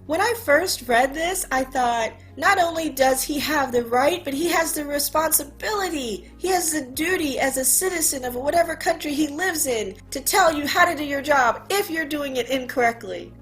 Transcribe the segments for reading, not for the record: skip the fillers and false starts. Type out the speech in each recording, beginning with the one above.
When I first read this, I thought, not only does he have the right, but he has the responsibility. He has the duty as a citizen of whatever country he lives in to tell you how to do your job if you're doing it incorrectly.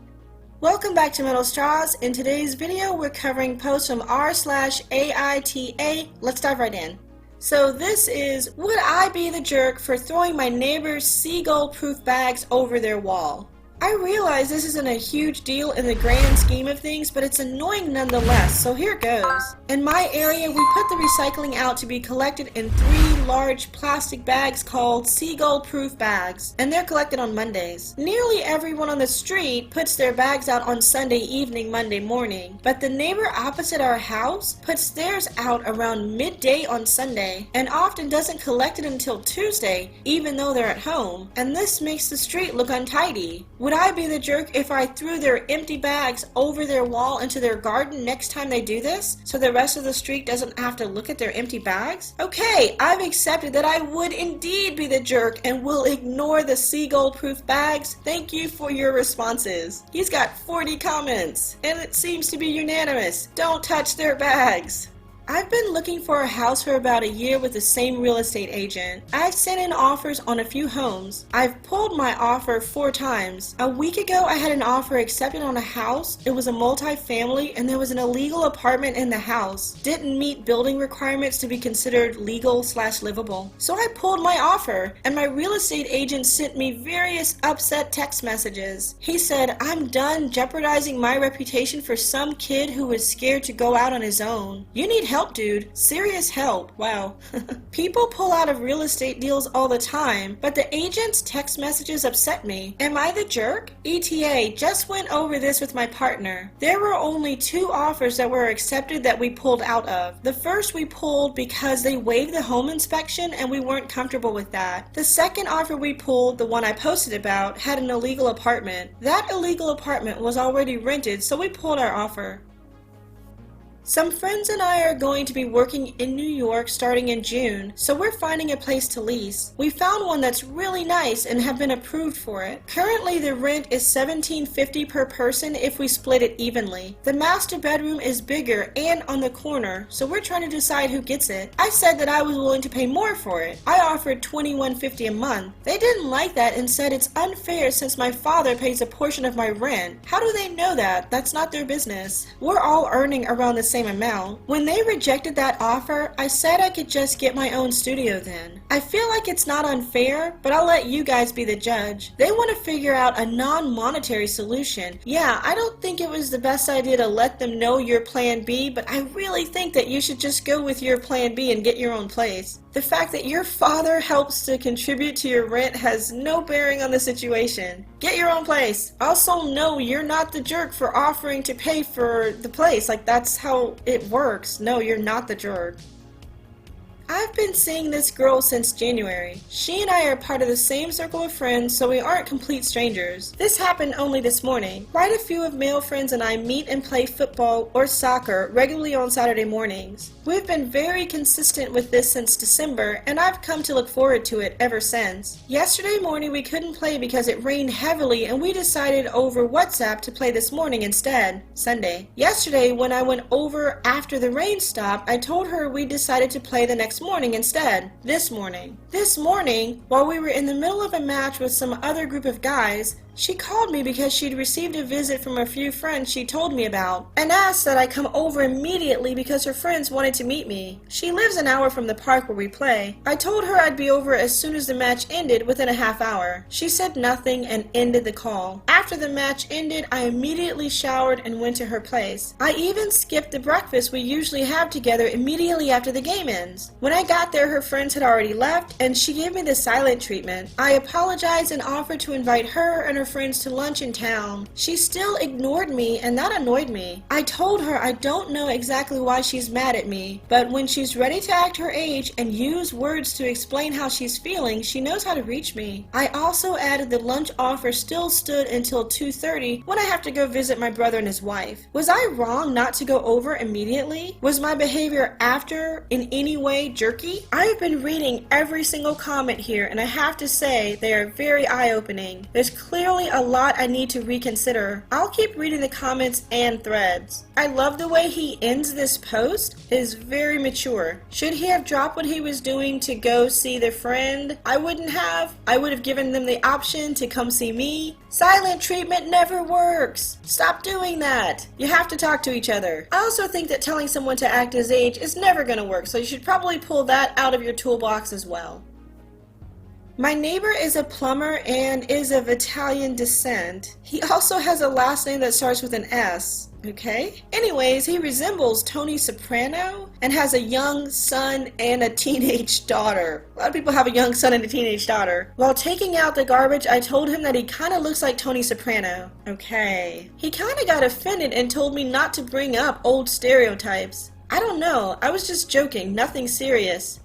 Welcome back to Metal Straws. In today's video, we're covering posts from r/AITA. Let's dive right in. So this is, would I be the jerk for throwing my neighbor's seagull-proof bags over their wall? I realize this isn't a huge deal in the grand scheme of things, but it's annoying nonetheless, so here goes. In my area, we put the recycling out to be collected in 3 large plastic bags called seagull-proof bags, and they're collected on Mondays. Nearly everyone on the street puts their bags out on Sunday evening, Monday morning, but the neighbor opposite our house puts theirs out around midday on Sunday, and often doesn't collect it until Tuesday, even though they're at home, and this makes the street look untidy. Would I be the jerk if I threw their empty bags over their wall into their garden next time they do this, so the rest of the street doesn't have to look at their empty bags? Okay, I've accepted that I would indeed be the jerk and will ignore the seagull-proof bags. Thank you for your responses. He's got 40 comments, and it seems to be unanimous. Don't touch their bags. I've been looking for a house for about a year with the same real estate agent. I've sent in offers on a few homes. I've pulled my offer 4 times. A week ago, I had an offer accepted on a house. It was a multi-family, and there was an illegal apartment in the house. Didn't meet building requirements to be considered legal/livable. So I pulled my offer, and my real estate agent sent me various upset text messages. He said, "I'm done jeopardizing my reputation for some kid who was scared to go out on his own. You need help, dude. Serious help." Wow. People pull out of real estate deals all the time, but the agent's text messages upset me. Am I the jerk? ETA, just went over this with my partner. There were only 2 offers that were accepted that we pulled out of. The first we pulled because they waived the home inspection and we weren't comfortable with that. The second offer we pulled, the one I posted about, had an illegal apartment. That illegal apartment was already rented, so we pulled our offer. Some friends and I are going to be working in New York starting in June, so we're finding a place to lease. We found one that's really nice and have been approved for it. Currently the rent is $17.50 per person if we split it evenly. The master bedroom is bigger and on the corner, so we're trying to decide who gets it. I said that I was willing to pay more for it. I offered $21.50 a month. They didn't like that and said it's unfair since my father pays a portion of my rent. How do they know that? That's not their business. We're all earning around the same amount. When they rejected that offer, I said I could just get my own studio then. I feel like it's not unfair, but I'll let you guys be the judge. They want to figure out a non-monetary solution. Yeah, I don't think it was the best idea to let them know your plan B, but I really think that you should just go with your plan B and get your own place. The fact that your father helps to contribute to your rent has no bearing on the situation. Get your own place. Also, no, you're not the jerk for offering to pay for the place. Like, that's how it works. No, you're not the jerk. I've been seeing this girl since January. She and I are part of the same circle of friends, so we aren't complete strangers. This happened only this morning. Quite a few of male friends and I meet and play football or soccer regularly on Saturday mornings. We've been very consistent with this since December, and I've come to look forward to it ever since. Yesterday morning we couldn't play because it rained heavily, and we decided over WhatsApp to play this morning instead, Sunday. Yesterday, when I went over after the rain stopped, I told her we decided to play the next morning instead, this morning. This morning, while we were in the middle of a match with some other group of guys, she called me because she'd received a visit from a few friends she told me about, and asked that I come over immediately because her friends wanted to meet me. She lives an hour from the park where we play. I told her I'd be over as soon as the match ended within a half hour. She said nothing and ended the call. After the match ended, I immediately showered and went to her place. I even skipped the breakfast we usually have together immediately after the game ends. When I got there, her friends had already left, and she gave me the silent treatment. I apologized and offered to invite her and her friends to lunch in town. She still ignored me, and that annoyed me. I told her I don't know exactly why she's mad at me, but when she's ready to act her age and use words to explain how she's feeling, she knows how to reach me. I also added the lunch offer still stood until 2:30 when I have to go visit my brother and his wife. Was I wrong not to go over immediately? Was my behavior after in any way jerky? I have been reading every single comment here, and I have to say they are very eye-opening. There's clearly definitely a lot I need to reconsider. I'll keep reading the comments and threads. I love the way he ends this post. It is very mature. Should he have dropped what he was doing to go see their friend? I wouldn't have. I would have given them the option to come see me. Silent treatment never works. Stop doing that. You have to talk to each other. I also think that telling someone to act his age is never going to work, so you should probably pull that out of your toolbox as well. My neighbor is a plumber and is of Italian descent. He also has a last name that starts with an S. Okay? Anyways, he resembles Tony Soprano and has a young son and a teenage daughter. A lot of people have a young son and a teenage daughter. While taking out the garbage, I told him that he kind of looks like Tony Soprano. Okay. He kind of got offended and told me not to bring up old stereotypes. I don't know. I was just joking. Nothing serious.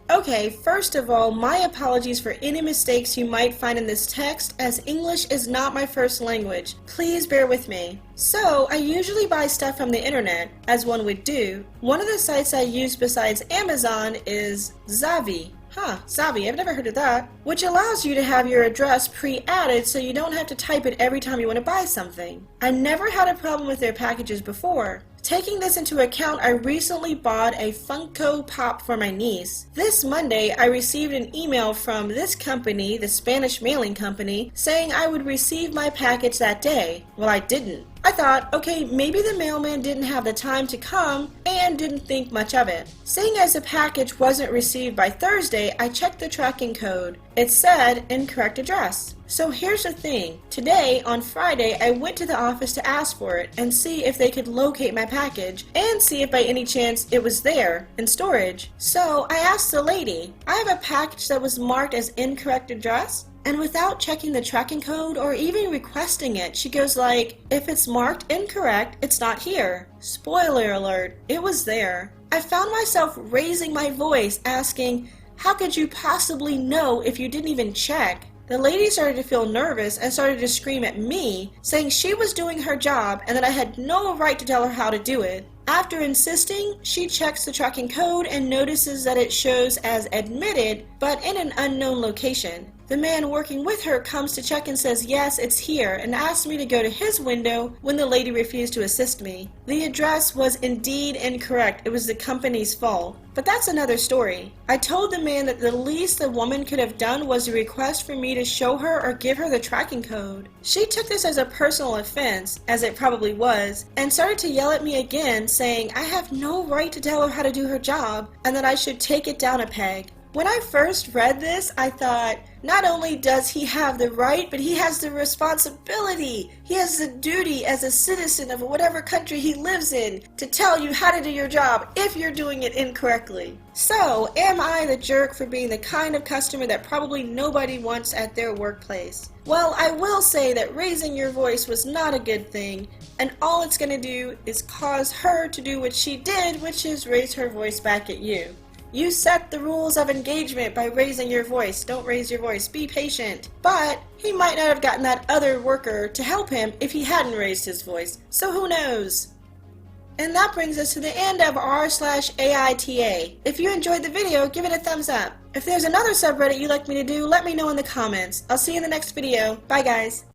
Okay, first of all, my apologies for any mistakes you might find in this text, as English is not my first language. Please bear with me. So, I usually buy stuff from the internet, as one would do. One of the sites I use besides Amazon is Zavi. Zavi, I've never heard of that. Which allows you to have your address pre-added so you don't have to type it every time you want to buy something. I never had a problem with their packages before. Taking this into account, I recently bought a Funko Pop for my niece. This Monday, I received an email from this company, the Spanish mailing company, saying I would receive my package that day. Well, I didn't. I thought, okay, maybe the mailman didn't have the time to come and didn't think much of it. Seeing as the package wasn't received by Thursday, I checked the tracking code. It said incorrect address. So here's the thing. Today, on Friday, I went to the office to ask for it and see if they could locate my package and see if by any chance it was there in storage. So I asked the lady, I have a package that was marked as incorrect address? And without checking the tracking code or even requesting it, she goes like, if it's marked incorrect, it's not here. Spoiler alert, it was there. I found myself raising my voice asking, how could you possibly know if you didn't even check? The lady started to feel nervous and started to scream at me, saying she was doing her job and that I had no right to tell her how to do it. After insisting, she checks the tracking code and notices that it shows as admitted, but in an unknown location. The man working with her comes to check and says yes, it's here, and asks me to go to his window when the lady refused to assist me. The address was indeed incorrect. It was the company's fault. But that's another story. I told the man that the least the woman could have done was to request for me to show her or give her the tracking code. She took this as a personal offense, as it probably was, and started to yell at me again, saying I have no right to tell her how to do her job, and that I should take it down a peg. When I first read this, I thought, not only does he have the right, but he has the responsibility. He has the duty as a citizen of whatever country he lives in to tell you how to do your job if you're doing it incorrectly. So, am I the jerk for being the kind of customer that probably nobody wants at their workplace? Well, I will say that raising your voice was not a good thing, and all it's going to do is cause her to do what she did, which is raise her voice back at you. You set the rules of engagement by raising your voice. Don't raise your voice. Be patient. But he might not have gotten that other worker to help him if he hadn't raised his voice. So who knows? And that brings us to the end of r/AITA. If you enjoyed the video, give it a thumbs up. If there's another subreddit you'd like me to do, let me know in the comments. I'll see you in the next video. Bye guys.